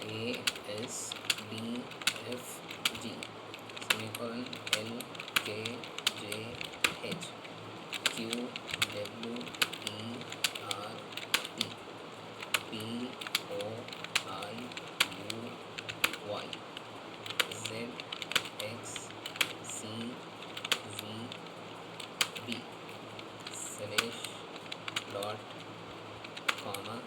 A S D F G semicolon L K J H Q W E R T P O I U Y Z X C Z B slash dot comma